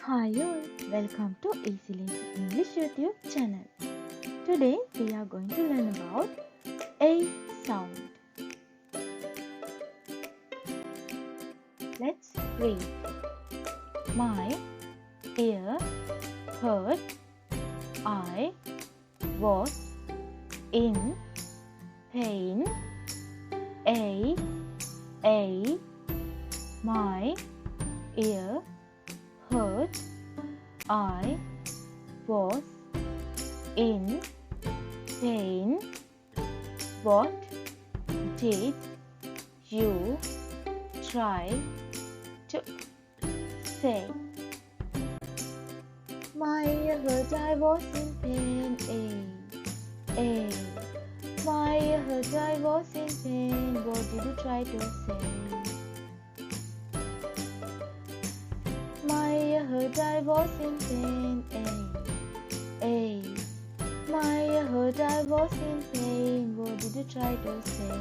Hi all, welcome to Easy Learning English YouTube channel. Today we are going to learn about A sound. Let's read. My ear hurt. I was in pain. A my ear hurt. I was in pain. What did you try to say? My ear hurt, I was in pain. My ear hurt, I was in pain. What did you try to say? My ear hurt, I was in pain. My ear hurt, I was in pain. What did you try to say?